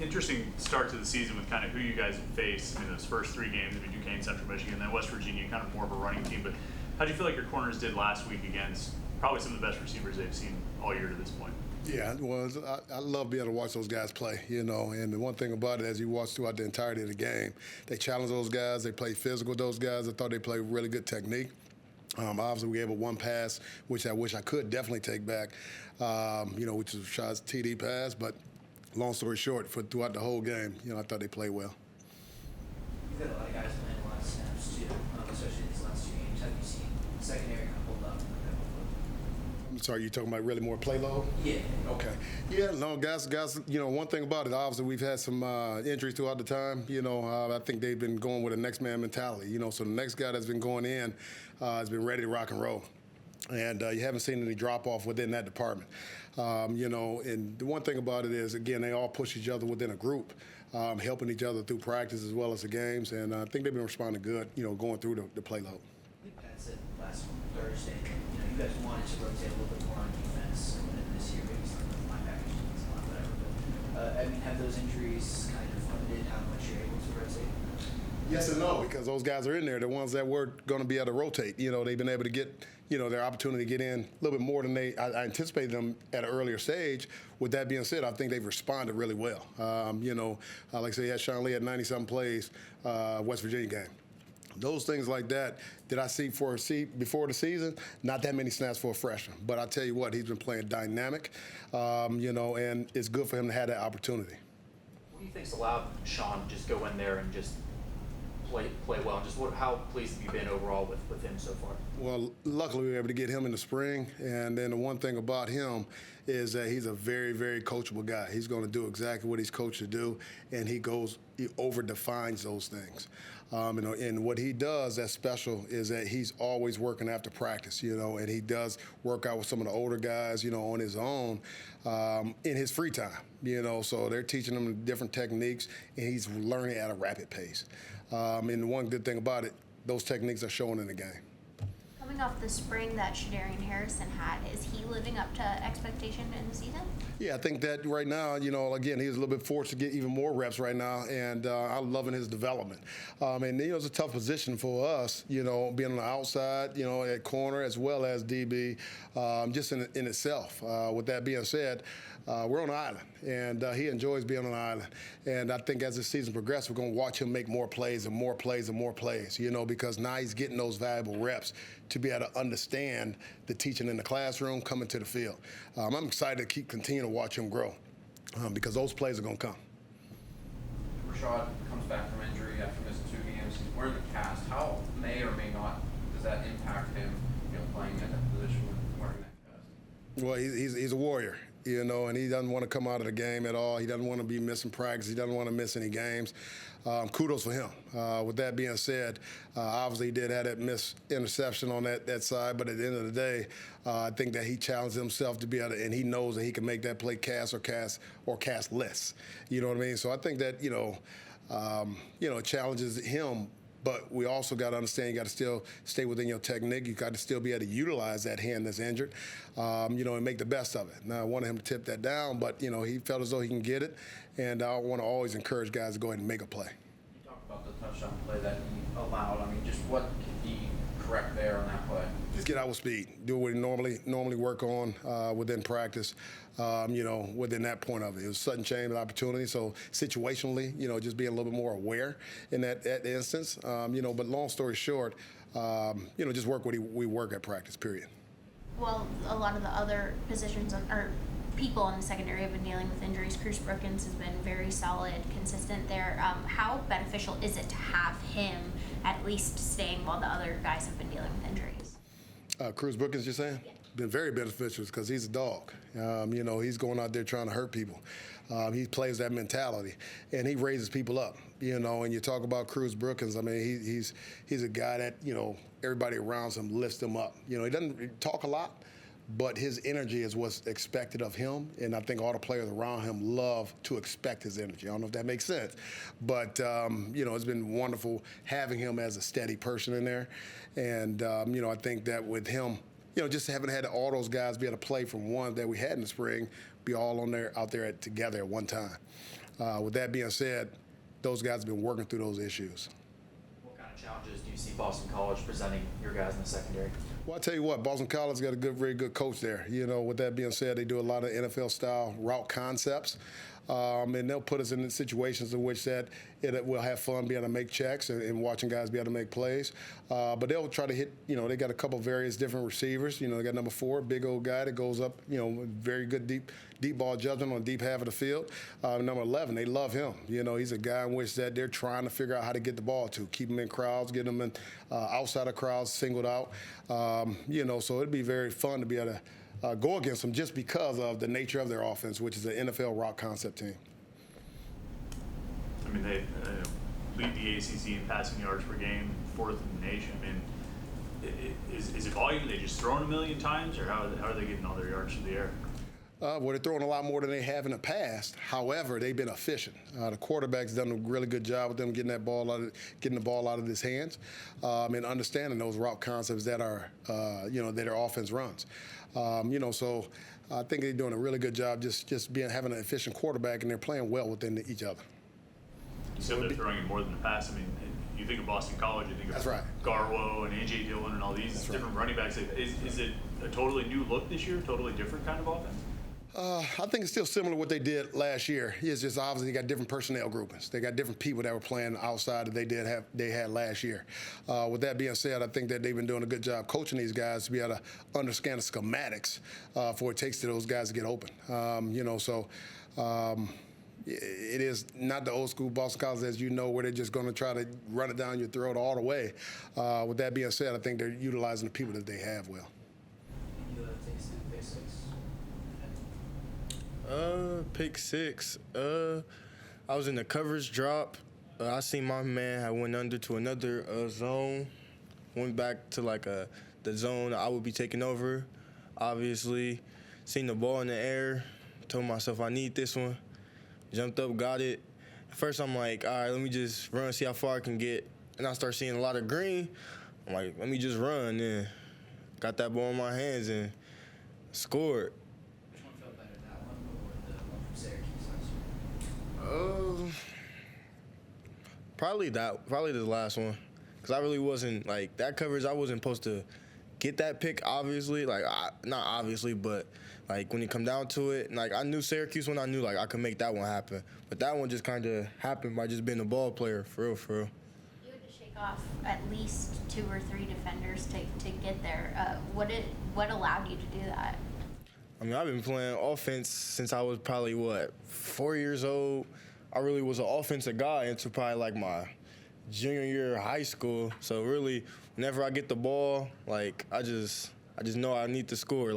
Interesting start to the season with kind of who you guys have faced in those first 3 games. I mean, Duquesne, Central Michigan, then West Virginia, kind of more of a running team. But how do you feel like your corners did last week against probably some of the best receivers they've seen all year to this point? Yeah, well, I love being able to watch those guys play, and the one thing about it, as you watch throughout the entirety of the game, they challenge those guys, they play physical with those guys. I thought they played really good technique. Obviously, we gave a one pass, which I wish I could definitely take back, which was Shad's TD pass, but long story short, throughout the whole game, I thought they played well. You've got a lot of guys playing a lot of snaps too, especially these last 2 games. Have you seen the secondary kind of hold up? I'm sorry, you talking about really more play load? Yeah. Okay. Yeah, no, guys, one thing about it, obviously we've had some injuries throughout the time. I think they've been going with a next man mentality, so the next guy that's been going in has been ready to rock and roll. And you haven't seen any drop-off within that department. And the one thing about it is, again, they all push each other within a group, helping each other through practice as well as the games. And I think they've been responding good, going through the play load. I think Pat said last Thursday that, you guys wanted to rotate a little bit more on defense this year, maybe some of the linebackers, whatever. But, have those injuries kind of limited how much you're able to rotate? Yes and no, because those guys are in there, the ones that were going to be able to rotate. They've been able to get, their opportunity to get in a little bit more than I anticipated them at an earlier stage. With that being said, I think they've responded really well. Like I say, Sean Lee had 90-something plays, West Virginia game. Those things like that I see before the season, not that many snaps for a freshman. But I tell you what, he's been playing dynamic, and it's good for him to have that opportunity. What do you think's allowed Sean to just go in there and just play well? And just how pleased have you been overall with him so far? Well, luckily we were able to get him in the spring, and then the one thing about him is that he's a very, very coachable guy. He's going to do exactly what he's coached to do, and he over-defines those things. And what he does that's special is that he's always working after practice, and he does work out with some of the older guys, on his own in his free time, so they're teaching him different techniques, and he's learning at a rapid pace. And the one good thing about it, those techniques are showing in the game. Coming off the spring that Shadarian Harrison had, is he living up to expectation in the season? Yeah, I think that right now, again, he's a little bit forced to get even more reps right now, and I'm loving his development. And, it's a tough position for us, being on the outside, at corner as well as DB, just in itself. With that being said, we're on an island, and he enjoys being on an island. And I think as the season progresses, we're going to watch him make more plays and more plays and more plays, because now he's getting those valuable reps to be able to understand the teaching in the classroom coming to the field. I'm excited to continue to watch him grow because those plays are going to come. Rashad comes back from injury after missing 2 games. He's wearing the cast. How may or may not does that impact him, playing at that position wearing that cast? Well, he's a warrior. And he doesn't want to come out of the game at all. He doesn't want to be missing practice. He doesn't want to miss any games. Kudos for him. With that being said, obviously he did have that missed interception on that side, but at the end of the day, I think that he challenged himself to be able to, and he knows that he can make that play cast less. You know what I mean? So I think that, it challenges him. But we also got to understand you got to still stay within your technique. You got to still be able to utilize that hand that's injured, and make the best of it. Now, I wanted him to tip that down, but, he felt as though he can get it. And I want to always encourage guys to go ahead and make a play. You talked about the touchdown play that he allowed. Just what can he correct there on that play? Just get out with speed. Do what he normally work on within practice, within that point of it. It was a sudden change of opportunity, so situationally, just being a little bit more aware in that instance. But long story short, just work what we work at practice, period. Well, a lot of the other positions or people in the secondary have been dealing with injuries. Cruz Brookins has been very solid, consistent there. How beneficial is it to have him at least staying while the other guys have been dealing with injuries? Cruz Brookins, you're saying? Yeah. Been very beneficial because he's a dog. He's going out there trying to hurt people. He plays that mentality, and he raises people up. And you talk about Cruz Brookins. He's a guy that everybody around him lifts him up. He doesn't talk a lot, but his energy is what's expected of him, and I think all the players around him love to expect his energy. I don't know if that makes sense, but it's been wonderful having him as a steady person in there, and I think that with him, just having had all those guys be able to play from one that we had in the spring, be all out there together at one time. With that being said, those guys have been working through those issues. What kind of challenges do you see Boston College presenting your guys in the secondary? Well, I tell you what, Boston College got a very good coach there. With that being said, they do a lot of NFL-style route concepts. And they'll put us in situations in which we'll have fun being able to make checks and watching guys be able to make plays. But they'll try to hit, they got a couple of various different receivers. They got number 4, big old guy that goes up, very good deep ball judgment on the deep half of the field. Number 11, they love him. He's a guy in which they're trying to figure out how to get the ball to, keep him in crowds, get him in outside of crowds, singled out. So it'd be very fun to be able to go against them just because of the nature of their offense, which is an NFL route concept team. I mean, they lead the ACC in passing yards per game, 4th in the nation. I mean, is it volume? Are they just throwing a million times, or how are they getting all their yards through the air? Well, they're throwing a lot more than they have in the past. However, they've been efficient. The quarterback's done a really good job with them getting the ball out of his hands, and understanding those route concepts that that their offense runs. So I think they're doing a really good job just having an efficient quarterback, and they're playing well within each other. You said they're throwing it more than the pass. I mean, you think of Boston College, you think of Garwo and A.J. Dillon and all these different running backs. Is it a totally new look this year, totally different kind of offense? I think it's still similar to what they did last year. It's just obviously they got different personnel groupings. They got different people that were playing outside that they had last year. With that being said, I think that they've been doing a good job coaching these guys to be able to understand the schematics for what it takes to those guys to get open. It is not the old school Boston College, as where they're just going to try to run it down your throat all the way. With that being said, I think they're utilizing the people that they have well. Pick 6. I was in the coverage drop. I seen my man. I went under to another zone. Went back to the zone I would be taking over. Obviously, seen the ball in the air. Told myself I need this one. Jumped up, got it. At first I'm like, all right, let me just run, see how far I can get. And I start seeing a lot of green. I'm like, let me just run. And got that ball in my hands and scored. Probably the last one, because I really wasn't that coverage. I wasn't supposed to get that pick, obviously. Not obviously, but when it come down to it, I knew Syracuse when I knew I could make that one happen. But that one just kind of happened by just being a ball player, for real, for real. You had to shake off at least 2 or 3 defenders to get there. What allowed you to do that? I mean, I've been playing offense since I was probably 4 years old. I really was an offensive guy until probably my junior year of high school. So really, whenever I get the ball, I just know I need to score.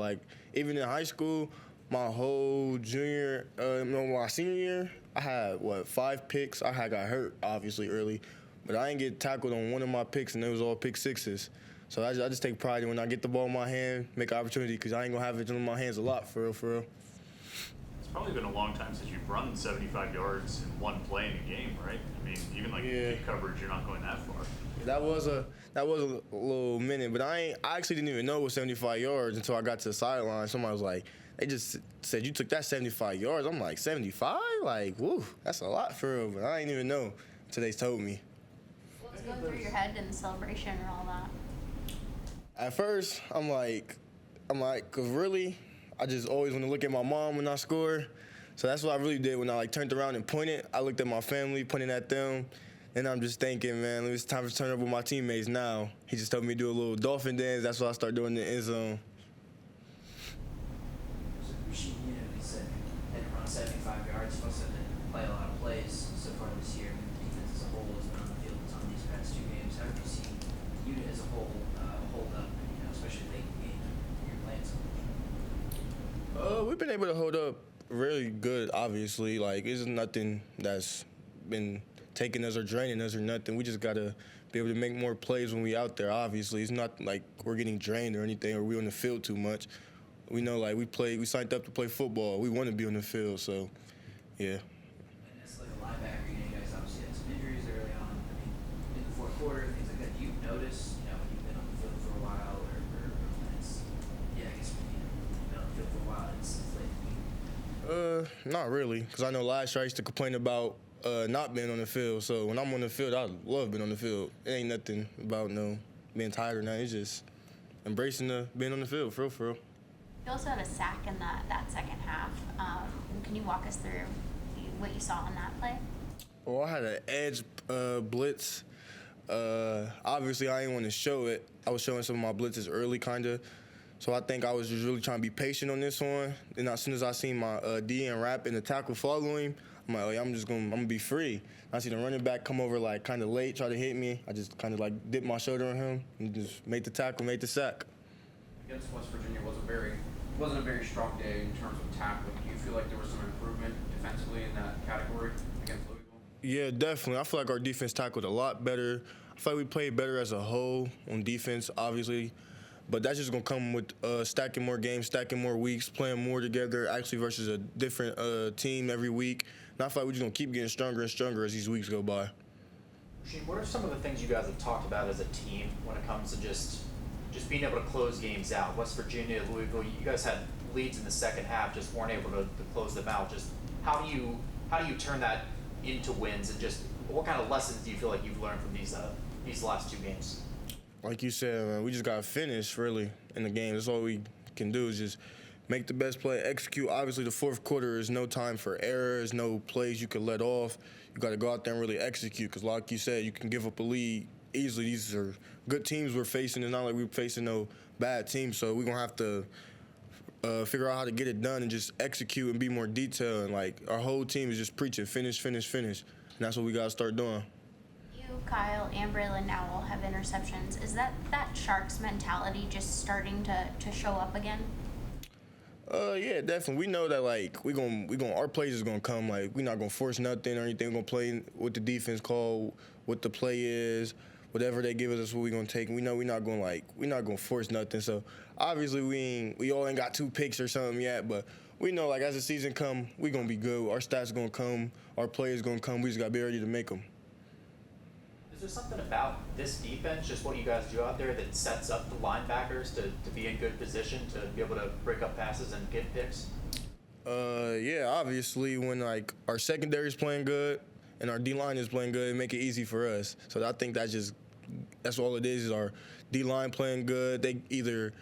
Even in high school, my whole my senior year, I had 5 picks. I got hurt obviously early, but I didn't get tackled on one of my picks, and it was all pick 6s. So I just take pride in when I get the ball in my hand, make an opportunity, because I ain't gonna have it in my hands a lot, for real, for real. It's probably been a long time since you've run 75 yards in one play in a game, right? I mean, even deep coverage, you're not going that far. That was a little minute, but I actually didn't even know it was 75 yards until I got to the sideline. Somebody was like, they just said, you took that 75 yards. I'm like, 75? Woo, that's a lot for real, but I didn't even know until they told me. What was going through your head in the celebration and all that? At first, I'm like, cause really, I just always want to look at my mom when I score. So that's what I really did when I turned around and pointed. I looked at my family, pointing at them. And I'm just thinking, man, it's time to turn up with my teammates now. He just told me to do a little dolphin dance. That's what I started doing in the end zone. So Rasheem, he said had around 75 yards. Supposed to play a lot of plays so far this year. The defense as a whole has been on the field a ton these past 2 games. How have you seen the unit as a whole hold up, especially late in the game when you're playing so much? We've been able to hold up really good, obviously. It's nothing that's been taking us or draining us or nothing. We just got to be able to make more plays when we out there, obviously. It's not like we're getting drained or anything or we're on the field too much. We know, we signed up to play football. We want to be on the field, so, yeah. And as a linebacker, you guys obviously had some injuries early on. I mean, in the fourth quarter, things like that. Do you notice, when you've been on the field for a while I guess when you've been on the field for a while, it's late in the week? Not really, because I know last year I used to complain about not being on the field. So when I'm on the field, I love being on the field. It ain't nothing about being tired or nothing. It's just embracing being on the field, for real, for real. You also had a sack in that second half. Can you walk us through what you saw in that play? Well, I had an edge blitz. Obviously, I didn't want to show it. I was showing some of my blitzes early, kind of. So I think I was just really trying to be patient on this one. And as soon as I seen my DN wrap and the tackle follow him, I'm like, I'm gonna be free. I see the running back come over like kind of late, try to hit me. I just kind of like dipped my shoulder on him and just made the tackle, made the sack. Against West Virginia wasn't a very strong day in terms of tackling. Do you feel like there was some improvement defensively in that category against Louisville? Yeah, definitely. I feel like our defense tackled a lot better. I feel like we played better as a whole on defense, obviously. But that's just going to come with stacking more games, stacking more weeks, playing more together, actually versus a different team every week. And I feel like we're just going to keep getting stronger and stronger as these weeks go by. Rasheem, what are some of the things you guys have talked about as a team when it comes to just being able to close games out? West Virginia, Louisville, you guys had leads in the second half, just weren't able to close them out. Just how do you turn that into wins, and just what kind of lessons do you feel like you've learned from these last two games? Like you said, man, we just got to finish, really, in the game. That's all we can do is just make the best play, execute. Obviously, the fourth quarter is no time for errors, no plays you can let off. You got to go out there and really execute because, like you said, you can give up a lead easily. These are good teams we're facing. It's not like we're facing no bad teams, so we're going to have to figure out how to get it done and just execute and be more detailed. And, like, our whole team is just preaching finish, finish, finish. And that's what we got to start doing. Kyle and Braylon now will have interceptions. Is that Sharks mentality just starting to show up again? Yeah, definitely. We know that like our plays is gonna come. Like we're not gonna force nothing or anything. We're gonna play what the defense call, what the play is, whatever they give us. That's what we're gonna take. And we know we're not gonna force nothing. So obviously we all ain't got 2 picks or something yet, but we know like as the season come, we gonna be good. Our stats gonna come. Our plays gonna come. We just gotta be ready to make them. Is there something about this defense, just what you guys do out there, that sets up the linebackers to be in good position to be able to break up passes and get picks? Yeah, obviously when like our secondary is playing good and our D-line is playing good, it make it easy for us. So I think that's all it is our D-line playing good. They either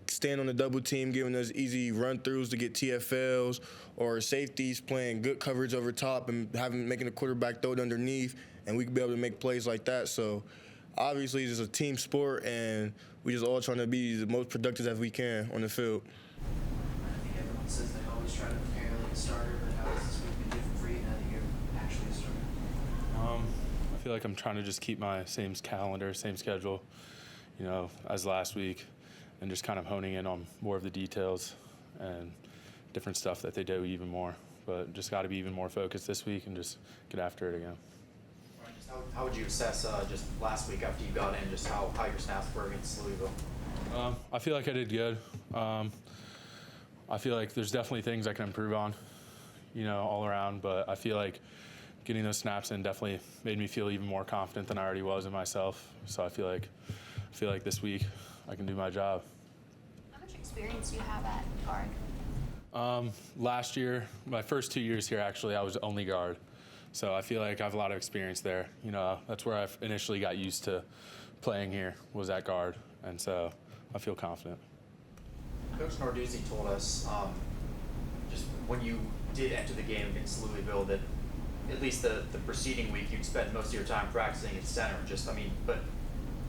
stand on the double team, giving us easy run-throughs to get TFLs, or safeties playing good coverage over top and making the quarterback throw it underneath, and we can be able to make plays like that. So obviously it's a team sport, and we just all trying to be the most productive as we can on the field. I think everyone says they always try to prepare like a starter, but how has this week been different for you now that you're actually a starter? I feel like I'm trying to just keep my same calendar, same schedule, as last week, and just kind of honing in on more of the details and different stuff that they do even more. But just got to be even more focused this week and just get after it again. How would you assess just last week after you got in, just how your snaps were against Louisville? I feel like I did good. I feel like there's definitely things I can improve on, all around. But I feel like getting those snaps in definitely made me feel even more confident than I already was in myself. So I feel like this week I can do my job. How much experience do you have at guard? Last year, my first 2 years here, actually, I was only guard. So I feel like I have a lot of experience there. That's where I initially got used to playing here, was at guard. And so I feel confident. Coach Narduzzi told us just when you did enter the game against Louisville that at least the preceding week you'd spend most of your time practicing at center. But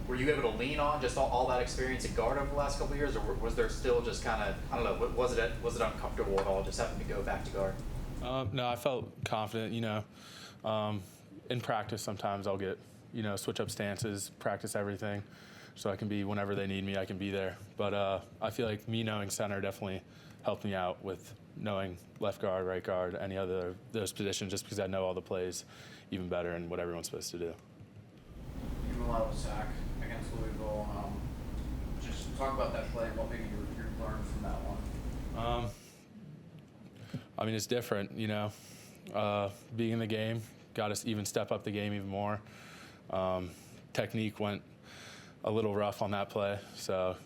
were you able to lean on just all that experience at guard over the last couple of years, or was there still just kind of, I don't know, was it uncomfortable at all just having to go back to guard? No, I felt confident, in practice sometimes I'll get, switch up stances, practice everything, so I can be, whenever they need me, I can be there. But I feel like me knowing center definitely helped me out with knowing left guard, right guard, any other those positions, just because I know all the plays even better and what everyone's supposed to do. You allowed a sack against Louisville. Just talk about that play and what maybe you learned from that one. It's different, being in the game, got us even step up the game even more. Technique went a little rough on that play, so,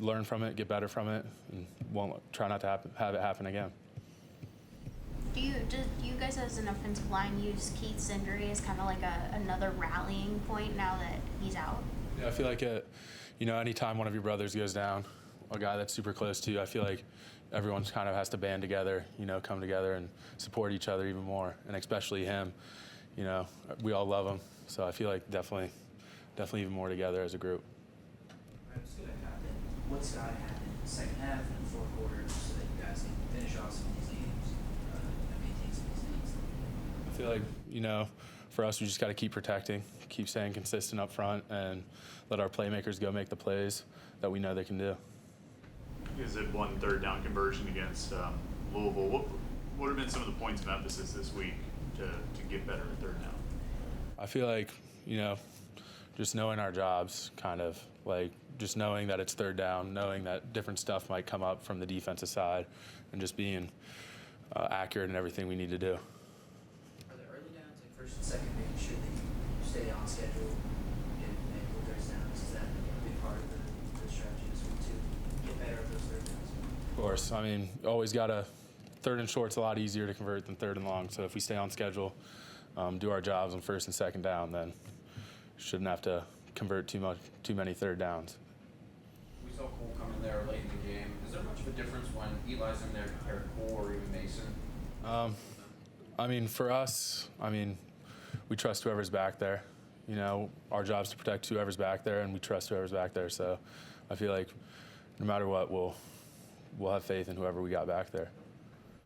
learn from it, get better from it, and won't try not to have it happen again. Do you guys as an offensive line use Keith's injury as kind of like another rallying point now that he's out? Yeah, I feel like anytime one of your brothers goes down, a guy that's super close to you, I feel like everyone kind of has to band together, come together and support each other even more, and especially him. We all love him, so I feel like definitely even more together as a group. Right, let's go back out then. What's got to happen in the second half and the fourth quarter so that you guys can finish off some of these games and maintain some of these leads? I feel like, for us, we just got to keep protecting, keep staying consistent up front, and let our playmakers go make the plays that we know they can do. You guys had one third down conversion against Louisville. What would have been some of the points of emphasis this week to get better at third down? I feel like, just knowing our jobs, kind of like just knowing that it's third down, knowing that different stuff might come up from the defensive side, and just being accurate in everything we need to do. Are the early downs, like first and second, making sure that you stay on schedule, get those downs? Is that a big part of the strategy this week too? Get better at those third downs? Of course, always got to. Third and short's a lot easier to convert than third and long. So if we stay on schedule, do our jobs on first and second down, then shouldn't have to convert too many third downs. We saw Cole come in there late in the game. Is there much of a difference when Eli's in there compared to Cole or even Mason? For us, we trust whoever's back there. Our job's to protect whoever's back there, and we trust whoever's back there. So I feel like no matter what, we'll have faith in whoever we got back there.